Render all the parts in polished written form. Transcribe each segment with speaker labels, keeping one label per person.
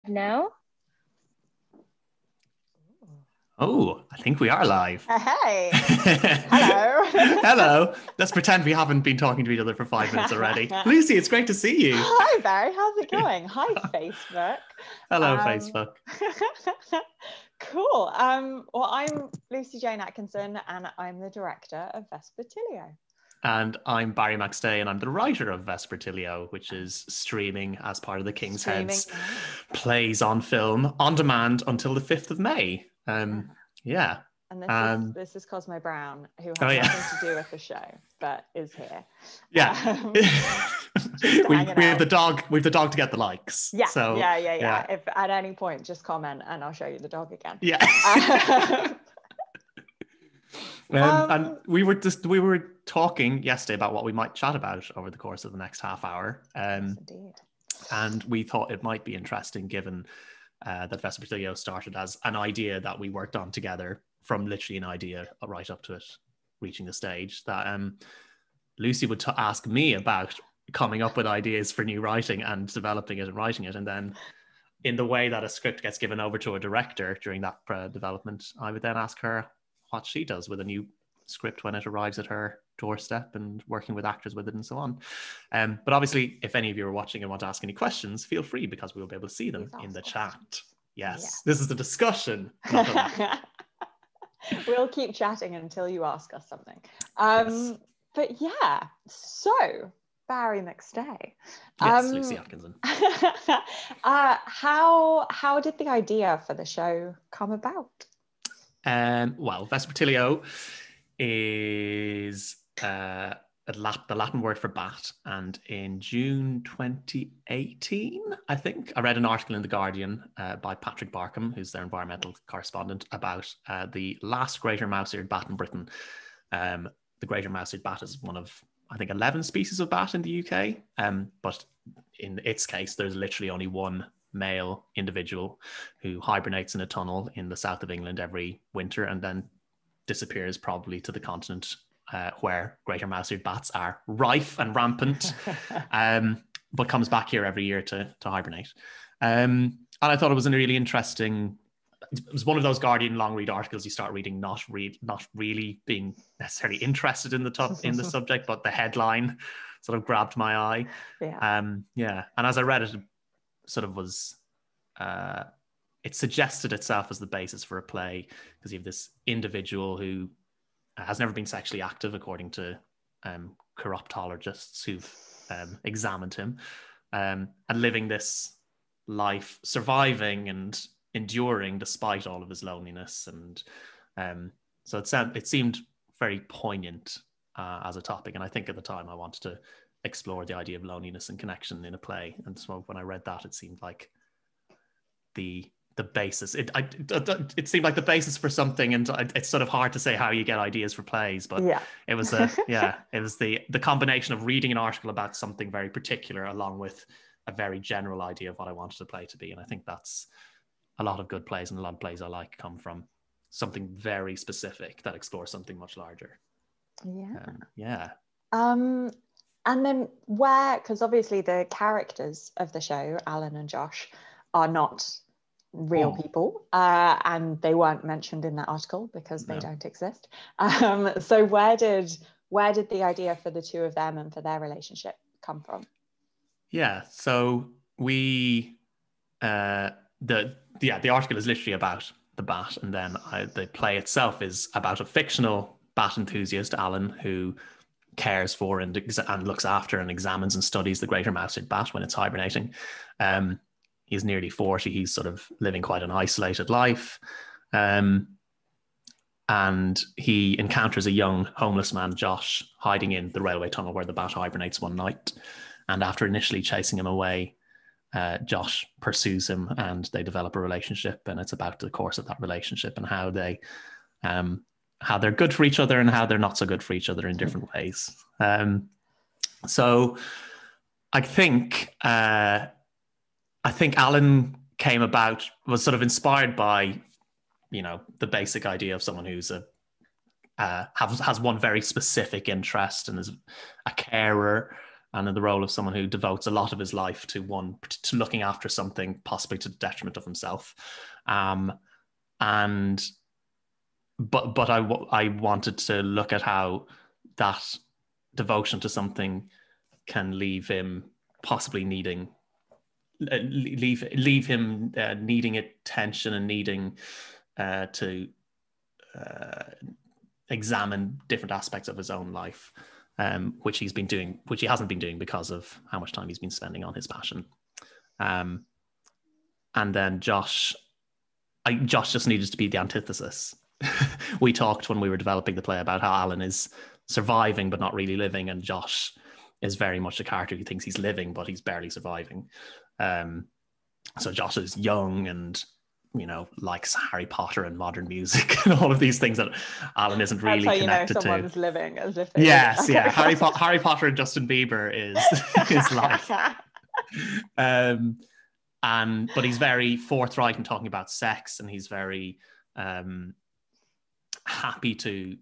Speaker 1: No?
Speaker 2: Oh, I think we are live.
Speaker 3: Hey. Hello.
Speaker 2: Hello. Let's pretend we haven't been talking to each other for 5 minutes already. Lucy, it's great to see you.
Speaker 3: Hi, Barry. How's it going? Hi, Facebook.
Speaker 2: Hello, Facebook.
Speaker 3: Cool. Well, I'm Lucy Jane Atkinson, and I'm the director of Vespertilio.
Speaker 2: And I'm Barry McStay, and I'm the writer of Vespertilio, which is streaming as part of the King's Heads plays on film on demand until the 5th of May. Yeah.
Speaker 3: And this is Cosmo Brown, who has nothing to do with the show, but is here.
Speaker 2: Yeah. we have the dog. We have the dog to get the likes.
Speaker 3: Yeah.
Speaker 2: So,
Speaker 3: yeah. If at any point, just comment and I'll show you the dog again.
Speaker 2: Yeah. And we were talking yesterday about what we might chat about over the course of the next half hour.
Speaker 3: Yes, indeed.
Speaker 2: And we thought it might be interesting, given that Vespertilio started as an idea that we worked on together, from literally an idea right up to it reaching the stage, that Lucy would ask me about coming up with ideas for new writing and developing it and writing it. And then in the way that a script gets given over to a director during that development, I would then ask her what she does with a new script when it arrives at her doorstep, and working with actors with it and so on. But obviously, if any of you are watching and want to ask any questions, feel free, because we'll be able to see them in the chat. Yes, this is the discussion.
Speaker 3: We'll keep chatting until you ask us something.
Speaker 2: Yes.
Speaker 3: But yeah, so Barry McStay.
Speaker 2: Yes, Lucy Atkinson.
Speaker 3: How did the idea for the show come about?
Speaker 2: Well, Vespertilio is the Latin word for bat, and in June 2018, I think, I read an article in The Guardian by Patrick Barkham, who's their environmental correspondent, about the last greater mouse-eared bat in Britain. The greater mouse-eared bat is one of, I think, 11 species of bat in the UK, but in its case, there's literally only one male individual who hibernates in a tunnel in the south of England every winter and then disappears, probably to the continent where greater mouse-eared bats are rife and rampant, but comes back here every year to hibernate. And I thought it was a really interesting, it was one of those Guardian long read articles you start reading not really being necessarily interested in the subject, but the headline sort of grabbed my eye. And as I read it, sort of was it suggested itself as the basis for a play, because you have this individual who has never been sexually active, according to corruptologists who've examined him, and living this life, surviving and enduring despite all of his loneliness. And so it seemed very poignant as a topic, and I think at the time I wanted to explore the idea of loneliness and connection in a play. And so when I read that, it seemed like the basis. It seemed like the basis for something, and it's sort of hard to say how you get ideas for plays, but it was the combination of reading an article about something very particular along with a very general idea of what I wanted the play to be. And I think that's a lot of good plays, and a lot of plays I like come from something very specific that explores something much larger.
Speaker 3: And then because obviously the characters of the show, Alan and Josh, are not real people, and they weren't mentioned in that article because they don't exist. So where did the idea for the two of them and for their relationship come from?
Speaker 2: Yeah, so the article is literally about the bat, and then the play itself is about a fictional bat enthusiast, Alan, who cares for and looks after and examines and studies the greater mouse-eared bat when it's hibernating. He's nearly 40. He's sort of living quite an isolated life. And he encounters a young homeless man, Josh, hiding in the railway tunnel where the bat hibernates one night. And after initially chasing him away, Josh pursues him, and they develop a relationship. And it's about the course of that relationship and how they're good for each other and how they're not so good for each other in different ways. So I think Alan was sort of inspired by, the basic idea of someone who's has one very specific interest and is a carer, and in the role of someone who devotes a lot of his life to looking after something, possibly to the detriment of himself. But I wanted to look at how that devotion to something can leave him possibly needing needing attention and needing to examine different aspects of his own life, which he hasn't been doing because of how much time he's been spending on his passion. And then Josh just needed to be the antithesis. We talked when we were developing the play about how Alan is surviving but not really living, and Josh is very much a character who thinks he's living but he's barely surviving. So Josh is young and, you know, likes Harry Potter and modern music and all of these things that Alan isn't really connected to. That's how you know
Speaker 3: someone's living, as if
Speaker 2: yes, yeah. Harry Potter and Justin Bieber is his life. But he's very forthright in talking about sex, and he's very happy to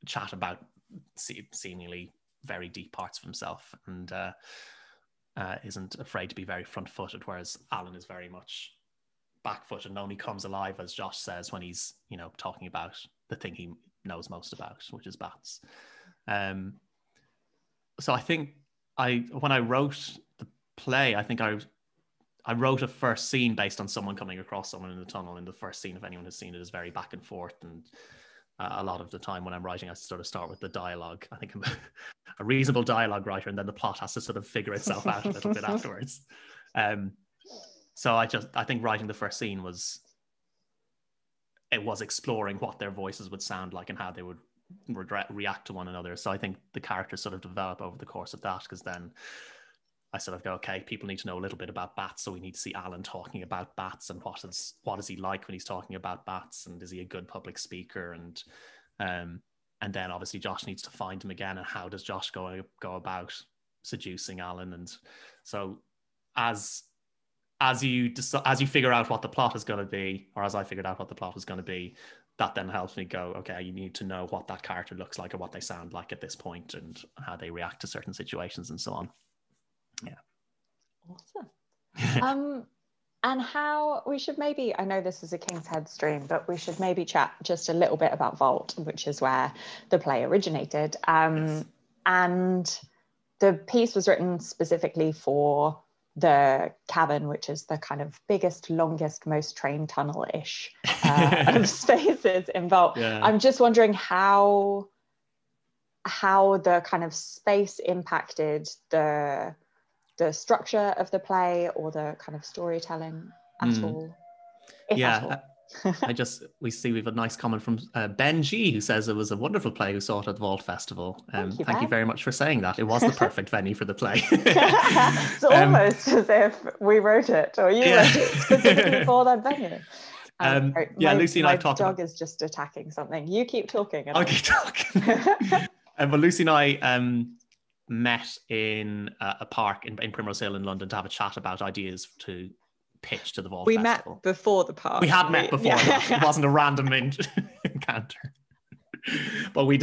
Speaker 2: chat about seemingly very deep parts of himself, and isn't afraid to be very front-footed, whereas Alan is very much back-footed and only comes alive, as Josh says, when he's, you know, talking about the thing he knows most about, which is bats. So I think when I wrote the play, I think I wrote a first scene based on someone coming across someone in the tunnel, and the first scene, if anyone has seen it, is very back and forth, and a lot of the time when I'm writing, I sort of start with the dialogue. I think I'm a reasonable dialogue writer, and then the plot has to sort of figure itself out a little bit afterwards. So I think writing the first scene was exploring what their voices would sound like and how they would react to one another. So I think the characters sort of develop over the course of that, because then I sort of go, okay, people need to know a little bit about bats, so we need to see Alan talking about bats, and what is he like when he's talking about bats, and is he a good public speaker, and then obviously Josh needs to find him again, and how does Josh go about seducing Alan. And so as you figure out what the plot is going to be, or as I figured out what the plot was going to be, that then helps me go, okay, you need to know what that character looks like or what they sound like at this point, and how they react to certain situations and so on. Yeah.
Speaker 3: Awesome. And how we should maybe, I know this is a King's Head stream, but we should maybe chat just a little bit about Vault, which is where the play originated.
Speaker 2: Yes.
Speaker 3: And the piece was written specifically for the cavern, which is the kind of biggest, longest, most train tunnel-ish of spaces in Vault. Yeah. I'm just wondering how the kind of space impacted the structure of the play, or the kind of storytelling at all, if at all.
Speaker 2: We've a nice comment from Ben G, who says it was a wonderful play who saw it at the Vault Festival. Thank you very much for saying that. It was the perfect venue for the play.
Speaker 3: It's almost as if we wrote it, or you wrote it specifically for that venue.
Speaker 2: Lucy and I talked.
Speaker 3: My dog is just attacking something. You keep talking.
Speaker 2: I'll keep talking. But Lucy and I met in a park in Primrose Hill in London to have a chat about ideas to pitch to the Vault Festival. We
Speaker 3: met before the park.
Speaker 2: We had met before. It wasn't a random encounter. But we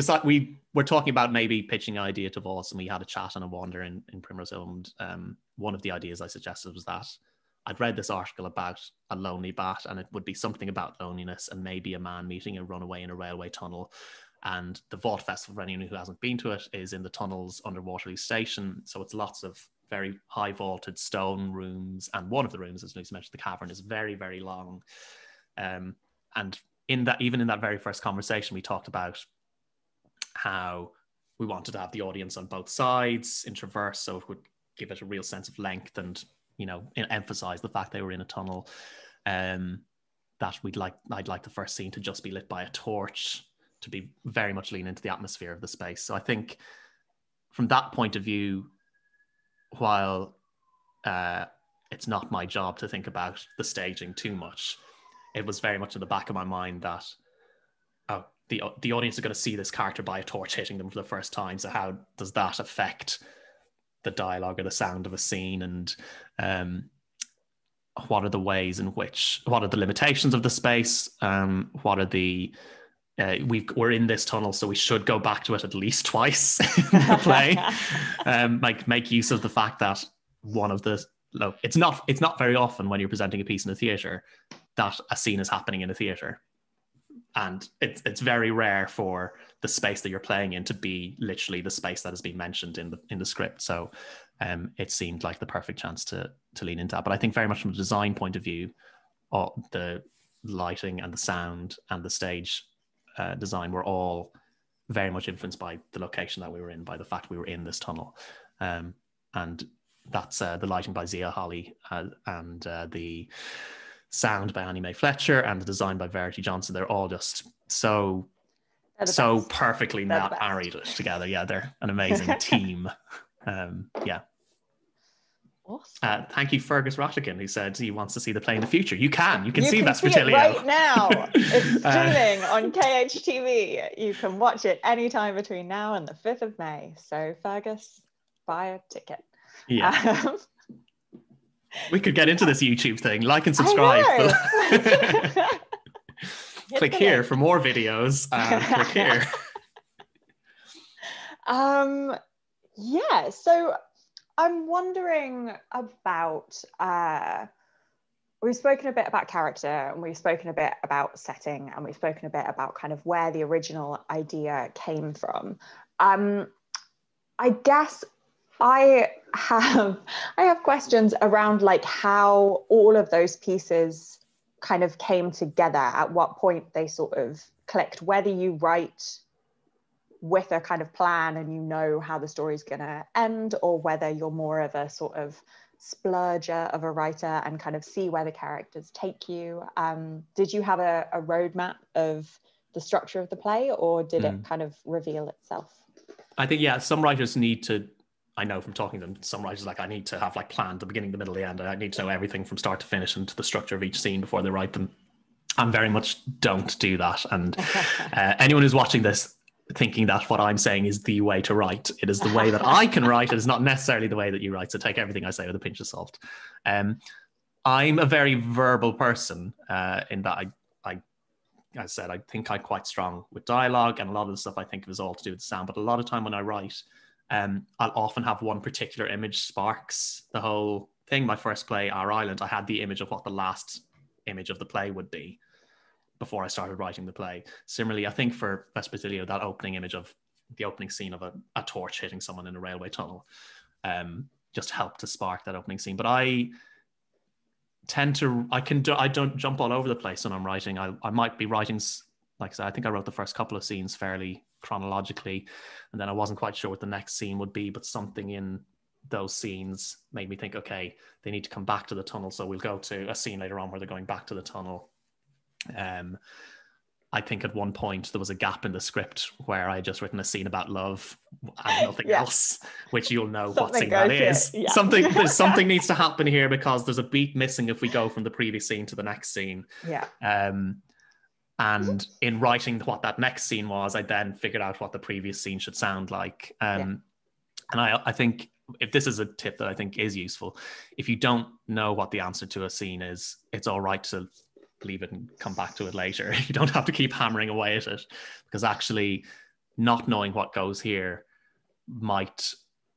Speaker 2: were talking about maybe pitching an idea to Vault, and we had a chat and a wander in Primrose Hill. And one of the ideas I suggested was that I'd read this article about a lonely bat, and it would be something about loneliness and maybe a man meeting a runaway in a railway tunnel. And the Vault Festival, for anyone who hasn't been to it, is in the tunnels under Waterloo Station. So it's lots of very high vaulted stone rooms. And one of the rooms, as Lucy mentioned, the cavern, is very, very long. And even in that very first conversation, we talked about how we wanted to have the audience on both sides in traverse, so it would give it a real sense of length and, you know, emphasize the fact they were in a tunnel. That I'd like the first scene to just be lit by a torch, to be very much lean into the atmosphere of the space. So I think from that point of view, while it's not my job to think about the staging too much, it was very much in the back of my mind that the audience are going to see this character by a torch hitting them for the first time. So how does that affect the dialogue or the sound of a scene? And what are the ways in which, what are the limitations of the space? What are the we're in this tunnel, so we should go back to it at least twice in the play. Like make use of the fact that it's not very often when you're presenting a piece in a theatre that a scene is happening in a theatre. And it's very rare for the space that you're playing in to be literally the space that has been mentioned in the script. So it seemed like the perfect chance to lean into that. But I think very much from a design point of view, the lighting and the sound and the stage design were all very much influenced by the location that we were in, by the fact we were in this tunnel. And that's the lighting by Zia Holly and the sound by Annie Mae Fletcher and the design by Verity Johnson. They're all just so perfectly married together. Yeah, they're an amazing team. Yeah.
Speaker 3: Awesome.
Speaker 2: Thank you, Fergus Rottigan, who said he wants to see the play in the future. You can see Vespertilio
Speaker 3: see it right now. It's streaming on KHTV. You can watch it anytime between now and the 5th of May. So Fergus, buy a ticket.
Speaker 2: Yeah. We could get into this YouTube thing. Like and subscribe. Click here link for more videos. Click here.
Speaker 3: Yeah, so I'm wondering about, we've spoken a bit about character, and we've spoken a bit about setting, and we've spoken a bit about kind of where the original idea came from. I guess I have questions around like how all of those pieces kind of came together, at what point they sort of clicked, whether you write with a kind of plan and you know how the story's going to end, or whether you're more of a sort of splurger of a writer and kind of see where the characters take you. Did you have a roadmap of the structure of the play, or did it kind of reveal itself?
Speaker 2: I think, yeah, some writers need to, I know from talking to them, some writers like, I need to have like planned the beginning, the middle, the end. I need to know everything from start to finish and to the structure of each scene before they write them. I very much don't do that. And anyone who's watching this thinking that what I'm saying is the way to write, it is the way that I can write. It is not necessarily the way that you write. So take everything I say with a pinch of salt. I'm a very verbal person in that I said, I think I'm quite strong with dialogue, and a lot of the stuff I think of is all to do with the sound. But a lot of time when I write, I'll often have one particular image sparks the whole thing. My first play, Our Island, I had the image of what the last image of the play would be before I started writing the play. Similarly, I think for Vespertilio, that opening image of the opening scene of a torch hitting someone in a railway tunnel just helped to spark that opening scene. But I don't jump all over the place when I'm writing. I might be writing, like I said, I think I wrote the first couple of scenes fairly chronologically, and then I wasn't quite sure what the next scene would be, but something in those scenes made me think, okay, they need to come back to the tunnel, so we'll go to a scene later on where they're going back to the tunnel. I think at one point there was a gap in the script where I had just written a scene about love and nothing else, which you'll know what scene that is. Yeah. Something needs to happen here because there's a beat missing if we go from the previous scene to the next scene.
Speaker 3: Yeah.
Speaker 2: And in writing what that next scene was, I then figured out what the previous scene should sound like. And I think if this is a tip that I think is useful, if you don't know what the answer to a scene is, it's all right to leave it and come back to it later. You don't have to keep hammering away at it, because actually not knowing what goes here might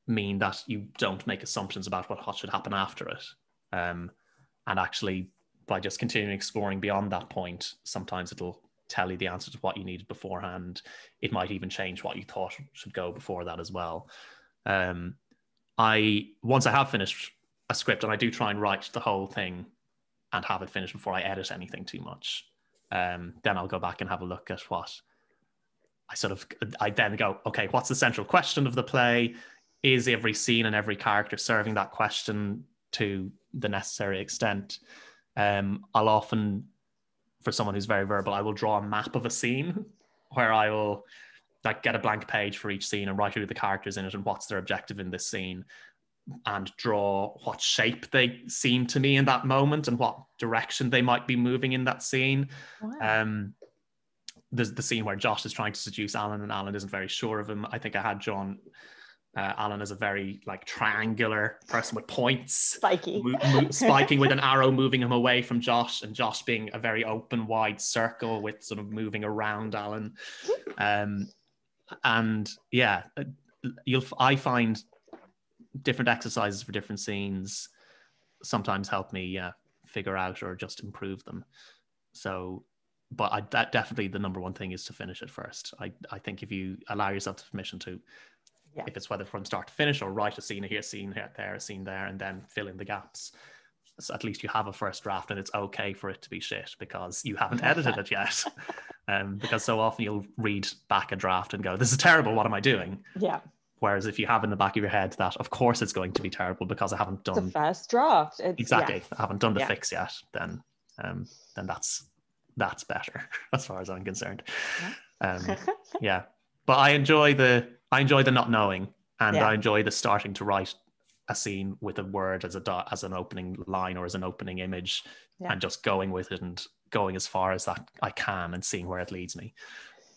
Speaker 2: mean that you don't make assumptions about what should happen after it. And actually, by just continuing exploring beyond that point, sometimes it'll tell you the answer to what you needed beforehand. It might even change what you thought should go before that as well. Once I have finished a script, and I do try and write the whole thing and have it finished before I edit anything too much, then I'll go back and have a look at what I then go, okay, what's the central question of the play? Is every scene and every character serving that question to the necessary extent? I'll often, for someone who's very verbal, I will draw a map of a scene where I will like get a blank page for each scene and write who the characters in it and what's their objective in this scene, and draw what shape they seem to me in that moment and what direction they might be moving in that scene. Wow. There's the scene where Josh is trying to seduce Alan and Alan isn't very sure of him. I think I had drawn Alan is a very like triangular person with points,
Speaker 3: Spiky,
Speaker 2: spiking with an arrow moving him away from Josh, and Josh being a very open, wide circle with sort of moving around Alan. And yeah, I find different exercises for different scenes sometimes help me figure out or just improve them. So, but that definitely the number one thing is to finish it first. I think if you allow yourself the permission to, if it's whether from start to finish or write a scene here, scene here, there, a scene there, and then fill in the gaps, so at least you have a first draft, and it's okay for it to be shit because you haven't edited it yet. Because so often you'll read back a draft and go, this is terrible, what am I doing?
Speaker 3: Yeah.
Speaker 2: Whereas if you have in the back of your head that, of course, it's going to be terrible because I haven't done
Speaker 3: the first draft.
Speaker 2: Exactly. I haven't done the fix yet. Then that's better as far as I'm concerned. Yeah. But I enjoy the not knowing, and I enjoy the starting to write a scene with a word as an opening line or as an opening image, and just going with it and going as far as that I can and seeing where it leads me.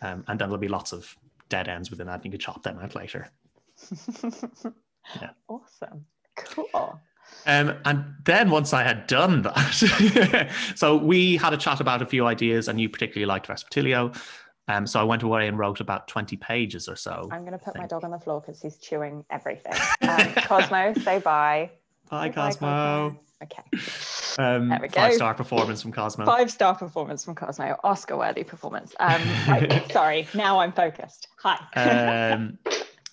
Speaker 2: And then there'll be lots of dead ends within that, and you can chop them out later. Yeah.
Speaker 3: Awesome. Cool.
Speaker 2: And then once I had done that, so we had a chat about a few ideas, and you particularly liked Vespertilio. So I went away and wrote about 20 pages or so.
Speaker 3: I'm going to put my dog on the floor because he's chewing everything. Cosmo, say bye.
Speaker 2: Bye, Cosmo.
Speaker 3: Okay.
Speaker 2: There we go. 5-star performance from Cosmo.
Speaker 3: 5-star performance from Cosmo. Oscar-worthy performance. Right, sorry. Now I'm focused. Hi.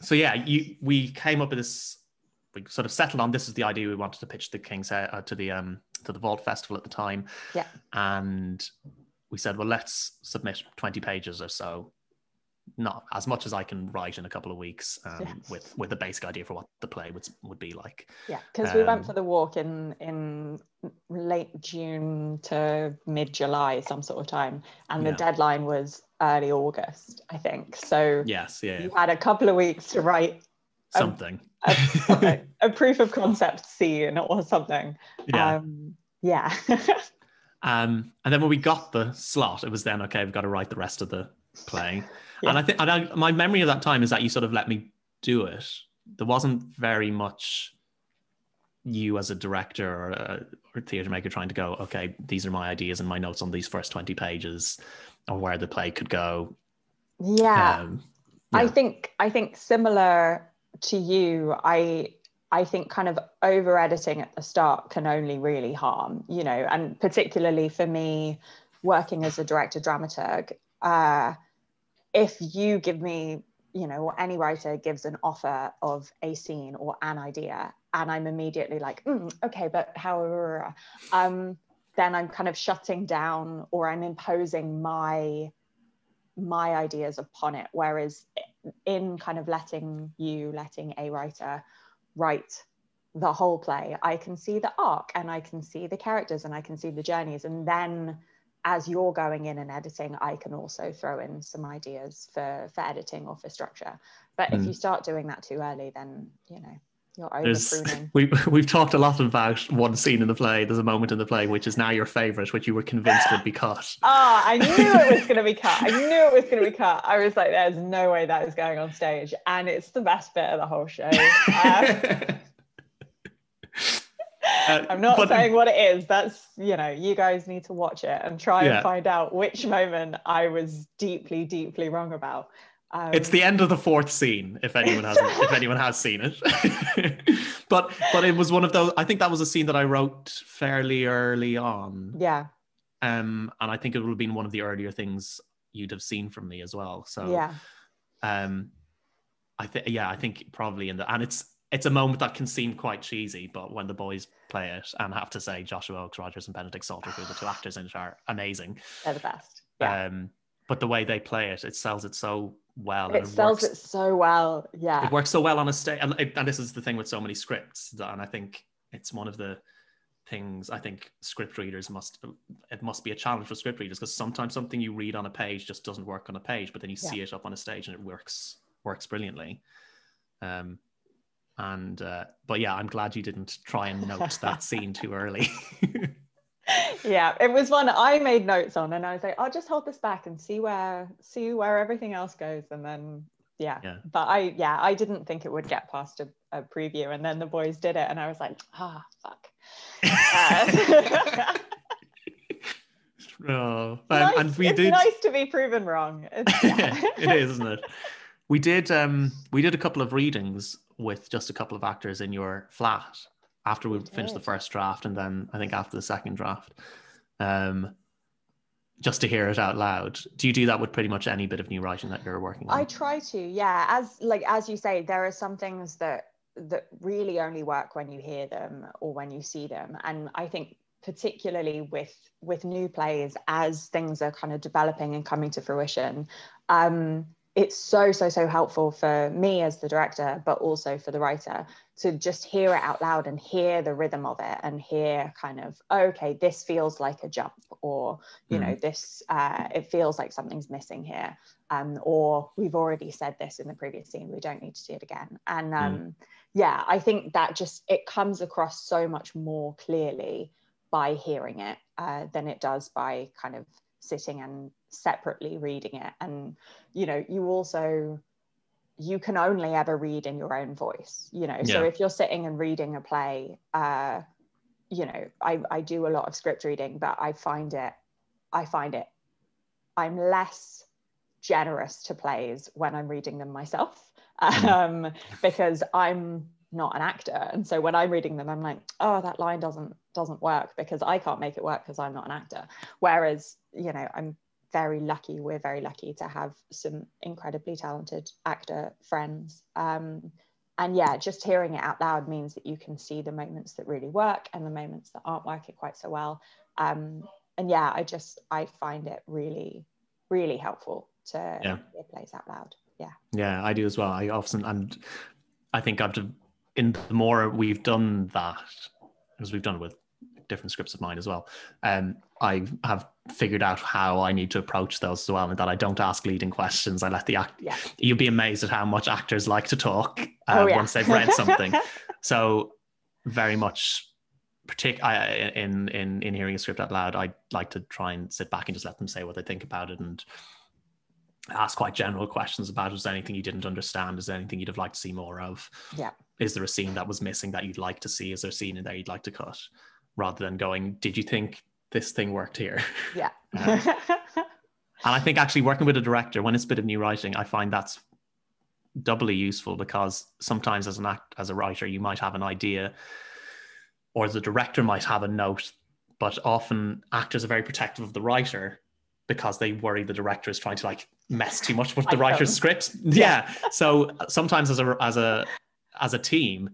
Speaker 2: So yeah, we came up with this. We sort of settled on this is the idea we wanted to pitch the King's Head to the Vault Festival at the time.
Speaker 3: Yeah.
Speaker 2: And we said, well, let's submit 20 pages or so. Not as much as I can write in a couple of weeks, with a basic idea for what the play would be like.
Speaker 3: Yeah, because we went for the walk in late June to mid-July, some sort of time, and the deadline was early August, I think. So
Speaker 2: yes,
Speaker 3: you had a couple of weeks to write
Speaker 2: something,
Speaker 3: a proof of concept scene or something.
Speaker 2: Yeah. And then when we got the slot, it was then, okay, we've got to write the rest of the play. And I think my memory of that time is that you sort of let me do it. There wasn't very much you as a director or theatre maker trying to go, okay, these are my ideas and my notes on these first 20 pages or where the play could go.
Speaker 3: I think similar to you, I think kind of over editing at the start can only really harm, and particularly for me working as a director dramaturg, if you give me, or any writer gives an offer of a scene or an idea and I'm immediately like, okay, but how, then I'm kind of shutting down or I'm imposing my ideas upon it. Whereas in kind of letting a writer write the whole play, I can see the arc and I can see the characters and I can see the journeys, and then as you're going in and editing, I can also throw in some ideas for editing or for structure. But if you start doing that too early, then you're over pruning.
Speaker 2: We've talked a lot about one scene in the play. There's a moment in the play which is now your favorite, which you were convinced would be cut.
Speaker 3: I knew it was going to be cut. I was like, there's no way that is going on stage, and it's the best bit of the whole show. I'm not saying what it is. That's, you guys need to watch it and try and find out which moment I was deeply, deeply wrong about.
Speaker 2: It's the end of the fourth scene, if anyone has seen it. but it was one of those. I think that was a scene that I wrote fairly early on.
Speaker 3: Yeah.
Speaker 2: And I think it would have been one of the earlier things you'd have seen from me as well. So
Speaker 3: yeah.
Speaker 2: I think probably and it's a moment that can seem quite cheesy, but when the boys play it, and I have to say Joshua Oakes Rogers and Benedict Salter, who are the two actors in it, are amazing.
Speaker 3: They're the best. Yeah.
Speaker 2: But the way they play it sells it so well.
Speaker 3: It sells it so well. Yeah.
Speaker 2: It works so well on a stage. And this is the thing with so many scripts. And I think it's one of the things I think script readers must be a challenge for script readers, because sometimes something you read on a page just doesn't work on a page, but then you see it up on a stage and it works brilliantly. But yeah, I'm glad you didn't try and note that scene too early.
Speaker 3: Yeah, it was one I made notes on, and I was like, I'll just hold this back and see where everything else goes, and then Yeah.
Speaker 2: Yeah.
Speaker 3: But I didn't think it would get past a preview, and then the boys did it, and I was like, fuck.
Speaker 2: Oh,
Speaker 3: It's nice to be proven wrong.
Speaker 2: It is, isn't it? We did a couple of readings with just a couple of actors in your flat after we finished the first draft, and then I think after the second draft, just to hear it out loud. Do you do that with pretty much any bit of new writing that you're working on?
Speaker 3: I try to, yeah. As you say, there are some things that really only work when you hear them or when you see them, and I think particularly with new plays, as things are kind of developing and coming to fruition, it's so helpful for me as the director, but also for the writer, to just hear it out loud and hear the rhythm of it, and hear kind of, okay, this feels like a jump, or you know, this it feels like something's missing here, or we've already said this in the previous scene, we don't need to do it again. And yeah, I think that just, it comes across so much more clearly by hearing it than it does by kind of sitting and separately reading it. And you know, you can only ever read in your own voice, you know. So if you're sitting and reading a play, you know, I do a lot of script reading, but I find it I'm less generous to plays when I'm reading them myself, because I'm not an actor, and so when I'm reading them, I'm like, oh, that line doesn't work, because I can't make it work because I'm not an actor. Whereas, you know, we're very lucky to have some incredibly talented actor friends, and yeah, just hearing it out loud means that you can see the moments that really work and the moments that aren't working quite so well, and yeah, I find it really, really helpful to hear plays out loud. Yeah,
Speaker 2: I do as well. I think in the more we've done that, because we've done it with different scripts of mine as well, I have figured out how I need to approach those as well, and that I don't ask leading questions. I let the act. Yeah. You'd be amazed at how much actors like to talk once they've read something. So very much, in hearing a script out loud, I like to try and sit back and just let them say what they think about it, and ask quite general questions about, is there anything you didn't understand? Is there anything you'd have liked to see more of?
Speaker 3: Yeah.
Speaker 2: Is there a scene that was missing that you'd like to see? Is there a scene in there you'd like to cut? Rather than going, did you think this thing worked here?
Speaker 3: Yeah.
Speaker 2: And I think actually working with a director, when it's a bit of new writing, I find that's doubly useful, because sometimes as a writer, you might have an idea, or the director might have a note, but often actors are very protective of the writer because they worry the director is trying to like mess too much with the writer's script. Yeah. So sometimes as a team,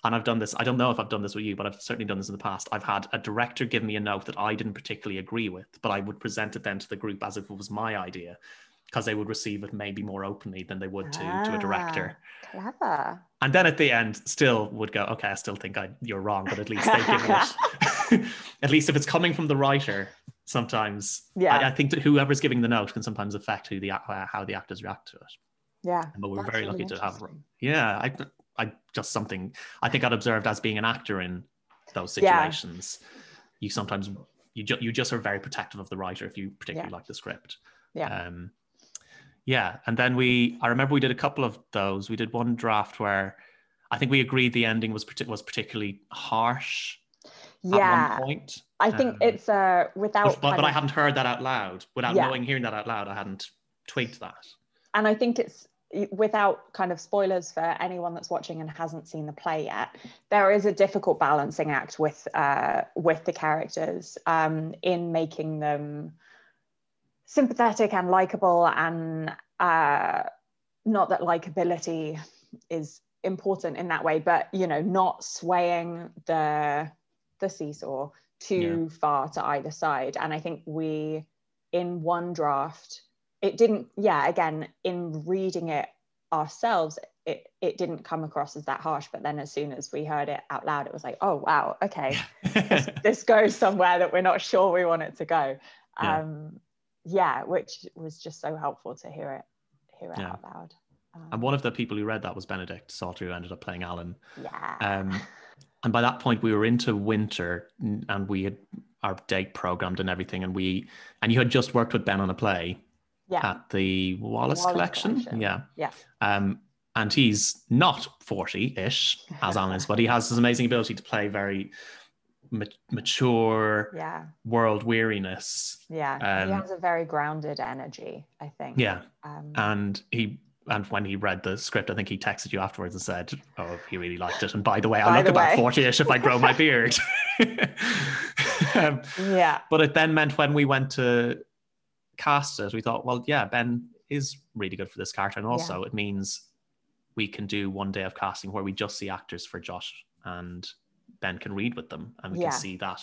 Speaker 2: and I've done this, I don't know if I've done this with you, but I've certainly done this in the past. I've had a director give me a note that I didn't particularly agree with, but I would present it then to the group as if it was my idea, because they would receive it maybe more openly than they would to a director.
Speaker 3: Clever.
Speaker 2: And then at the end still would go, okay, I still think you're wrong, but at least they've given it. At least if it's coming from the writer, sometimes I think that whoever's giving the note can sometimes affect how the actors react to it.
Speaker 3: Yeah.
Speaker 2: But we're very lucky to have. Yeah, I just something I think I'd observed as being an actor in those situations. You sometimes you just are very protective of the writer if you particularly like the script. And then I remember we did a couple of those. We did one draft where I think we agreed the ending was particularly harsh at one point.
Speaker 3: I think it's without
Speaker 2: but I hadn't heard that out loud. Without hearing that out loud, I hadn't twigged that. And
Speaker 3: I think it's, without kind of spoilers for anyone that's watching and hasn't seen the play yet, there is a difficult balancing act with the characters in making them sympathetic and likable, and not that likability is important in that way, but you know, not swaying the seesaw too far to either side. And I think we, in one draft, it didn't, again, in reading it ourselves, it didn't come across as that harsh, but then as soon as we heard it out loud, it was like, oh wow, okay, this goes somewhere that we're not sure we want it to go. Which was just so helpful to hear it out loud.
Speaker 2: And one of the people who read that was Benedict Salter, who ended up playing Alan. And by that point we were into winter, and we had our date programmed and everything, and you had just worked with Ben on a play. at the Wallace Collection. Yeah. And he's not 40-ish, as Alan is, but he has this amazing ability to play very mature, world weariness.
Speaker 3: He has a very grounded energy, I think.
Speaker 2: And when he read the script, I think he texted you afterwards and said, oh, he really liked it. And by the way, I'll look about 40-ish if I grow my beard. But it then meant when we went to cast it, we thought, well, yeah, Ben is really good for this character. And also it means we can do one day of casting where we just see actors for Josh, and Ben can read with them, and we can see that.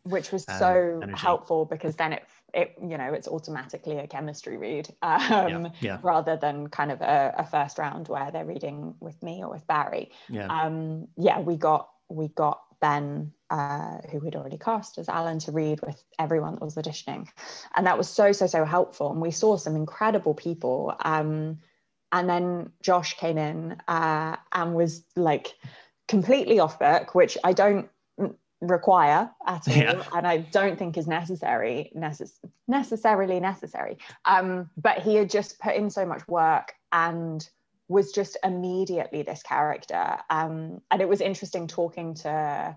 Speaker 2: Which was so helpful, because then it it's automatically a chemistry read, rather than kind of a first round where they're reading with me or with Barry. We got Ben, who we'd already cast as Alan, to read with everyone that was auditioning, and that was so helpful. And we saw some incredible people, and then Josh came in and was like completely off book, which I don't require at all, and I don't think is necessarily necessary. But he had just put in so much work and was just immediately this character. And it was interesting talking to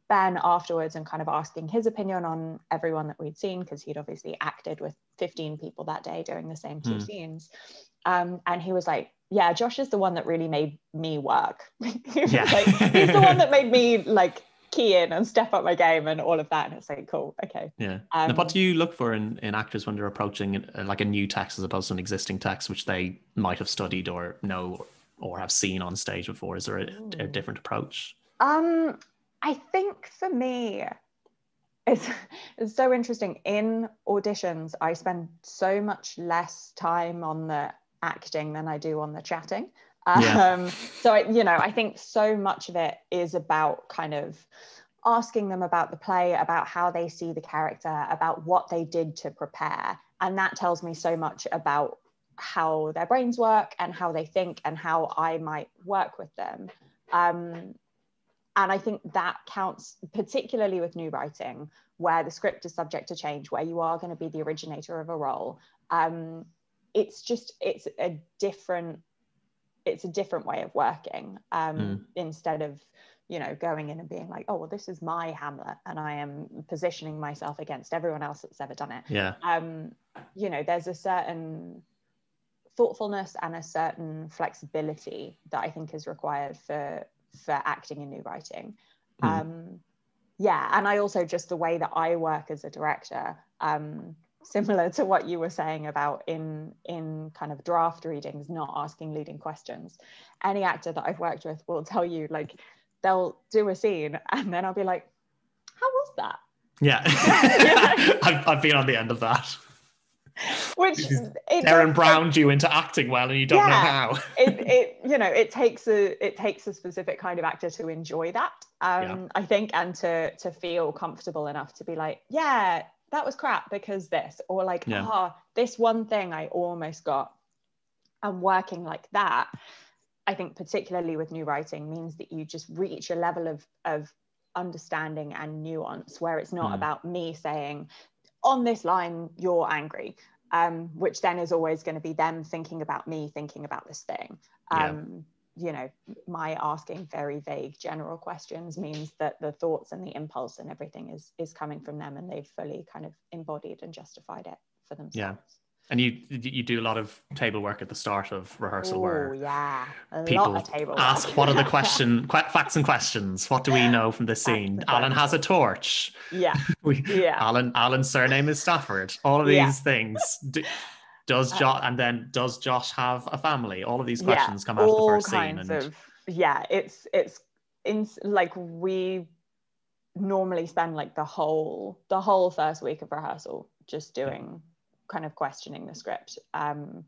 Speaker 2: Ben afterwards and kind of asking his opinion on everyone that we'd seen, because he'd obviously acted with 15 people that day doing the same two scenes. And he was like, yeah, Josh is the one that really made me work. He's the one that made me like key in and step up my game and all of that. And it's like, cool, okay. Now, what do you look for in actors when they're approaching like a new text as opposed to an existing text, which they might have studied or know or have seen on stage before? Is there a different approach?
Speaker 3: I think for me, it's so interesting. In auditions, I spend so much less time on the acting than I do on the chatting. So I think so much of it is about kind of asking them about the play, about how they see the character, about what they did to prepare. And that tells me so much about how their brains work and how they think and how I might work with them. And I think that counts, particularly with new writing, where the script is subject to change, where you are going to be the originator of a role. It's a different way of working, instead of going in and being like, oh well, this is my Hamlet and I am positioning myself against everyone else that's ever done it. There's a certain thoughtfulness and a certain flexibility that I think is required for acting in new writing. And I also, just the way that I work as a director, similar to what you were saying about in kind of draft readings, not asking leading questions. Any actor that I've worked with will tell you, like, they'll do a scene and then I'll be like, how was that?
Speaker 2: I've been on the end of that.
Speaker 3: Which
Speaker 2: Darren Browned you into acting well and you don't know how.
Speaker 3: it takes a specific kind of actor to enjoy that, I think, and to feel comfortable enough to be like, yeah, that was crap because this, or like, this one thing I almost got. And working like that, I think particularly with new writing, means that you just reach a level of understanding and nuance where it's not about me saying, on this line, you're angry, which then is always going to be them thinking about me thinking about this thing. My asking very vague general questions means that the thoughts and the impulse and everything is coming from them, and they've fully kind of embodied and justified it for themselves.
Speaker 2: And you do a lot of table work at the start of rehearsal, where
Speaker 3: people
Speaker 2: ask, what are the facts and questions? What do we know from this scene? Alan has a torch. Alan's surname is Stafford. All of these things. Does Josh have a family? All of these questions come out of the first scene.
Speaker 3: It's like we normally spend like the whole first week of rehearsal just doing kind of questioning the script, and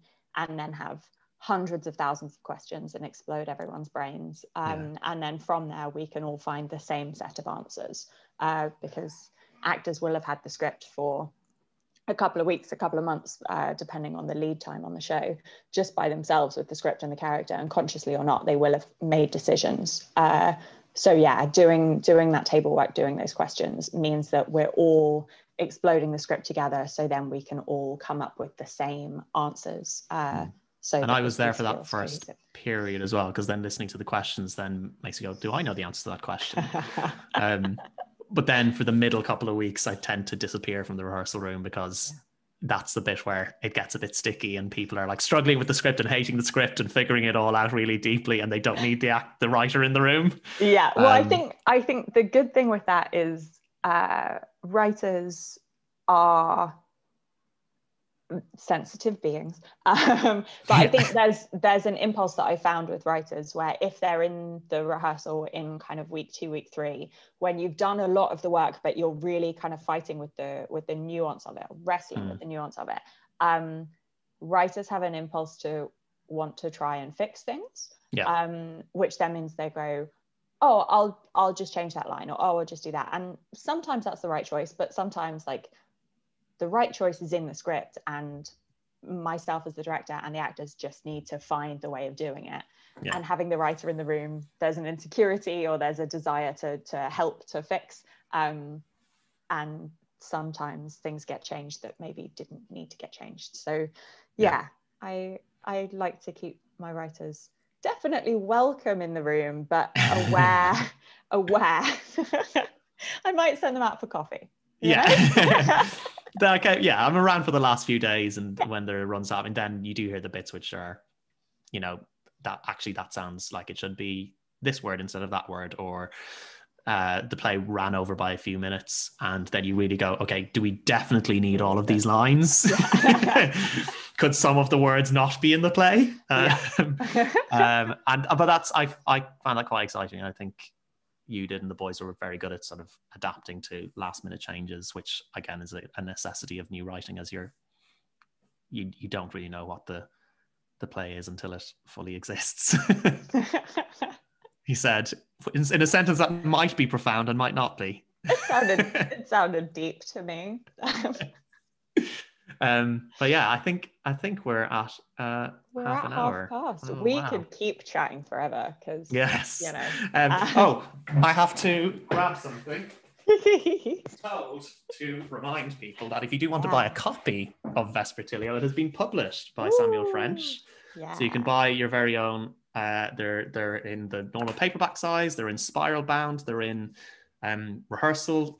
Speaker 3: then have hundreds of thousands of questions and explode everyone's brains, and then from there we can all find the same set of answers, because actors will have had the script for a couple of weeks, a couple of months, depending on the lead time on the show, just by themselves with the script and the character, and consciously or not, they will have made decisions. Doing that table work, doing those questions means that we're all exploding the script together, so then we can all come up with the same answers.
Speaker 2: And I was there for that first period as well, because then listening to the questions then makes you go, do I know the answer to that question? But then for the middle couple of weeks, I tend to disappear from the rehearsal room, because that's the bit where it gets a bit sticky and people are like struggling with the script and hating the script and figuring it all out really deeply, and they don't need the writer in the room.
Speaker 3: Yeah, well, I think the good thing with that is writers are sensitive beings, but I think there's an impulse that I found with writers where if they're in the rehearsal in kind of week 2, week 3, when you've done a lot of the work but you're really kind of fighting with the nuance of it, wrestling with the nuance of it, writers have an impulse to want to try and fix things, which then means they go, oh, I'll just change that line, or oh, I'll just do that. And sometimes that's the right choice, but sometimes like the right choice is in the script, and myself as the director and the actors just need to find the way of doing it. And having the writer in the room, there's an insecurity or there's a desire to help to fix, and sometimes things get changed that maybe didn't need to get changed. So I like to keep my writers definitely welcome in the room, but aware. I might send them out for coffee. You know?
Speaker 2: I'm around for the last few days, and when there runs out, and then you do hear the bits which are, you know, that sounds like it should be this word instead of that word, or the play ran over by a few minutes, and then you really go, okay, do we definitely need all of these lines? Could some of the words not be in the play? But that's I found that quite exciting. I think you did, and the boys were very good at sort of adapting to last minute changes, which again is a necessity of new writing, as you don't really know what the play is until it fully exists. He said, in a sentence that might be profound and might not be.
Speaker 3: It sounded deep to me.
Speaker 2: But yeah, I think we're at half an hour.
Speaker 3: Past. We could keep chatting forever, because you know.
Speaker 2: I have to grab something. Told to remind people that if you do want to buy a copy of Vespertilio, it has been published by Samuel French. So you can buy your very own. They're in the normal paperback size. They're in spiral bound. They're in rehearsal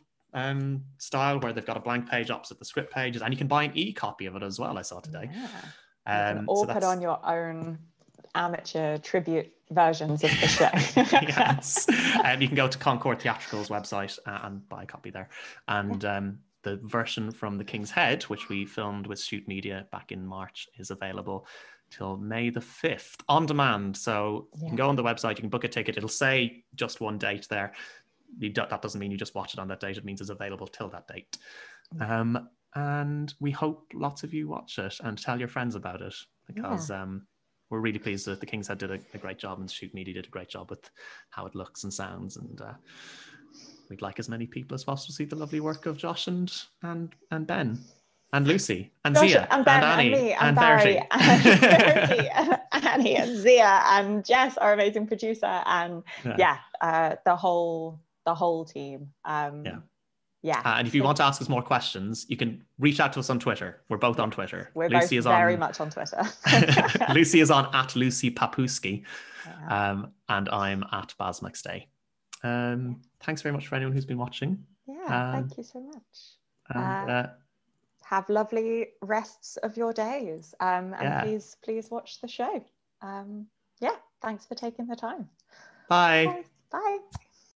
Speaker 2: style, where they've got a blank page opposite the script pages, and you can buy an e-copy of it as well, I saw today.
Speaker 3: You can all put on your own amateur tribute versions of the show.
Speaker 2: Yes. You can go to Concord Theatrical's website and buy a copy there, and the version from The King's Head, which we filmed with Shoot Media back in March, is available till May the 5th on demand. So you can go on the website, you can book a ticket. It'll say just one date there. That doesn't mean you just watch it on that date. It means it's available till that date. And we hope lots of you watch it and tell your friends about it, because we're really pleased that The King's Head did a great job, and Shoot Media did a great job with how it looks and sounds. And we'd like as many people as possible to see the lovely work of Josh and Ben. And Lucy, and Josh, Zia,
Speaker 3: and Ben,
Speaker 2: and Annie,
Speaker 3: and me, and Barry, and Annie, and Zia, and Jess, our amazing producer, and the whole team. And
Speaker 2: if you want to ask us more questions, you can reach out to us on Twitter. We're both on Twitter.
Speaker 3: We're Lucy both very much on Twitter.
Speaker 2: Lucy is on @LucyPapuski, and I'm @BazMcStay. Thanks very much for anyone who's been watching.
Speaker 3: Thank you so much. Have lovely rests of your days, and please watch the show. Thanks for taking the time.
Speaker 2: Bye.
Speaker 3: Bye.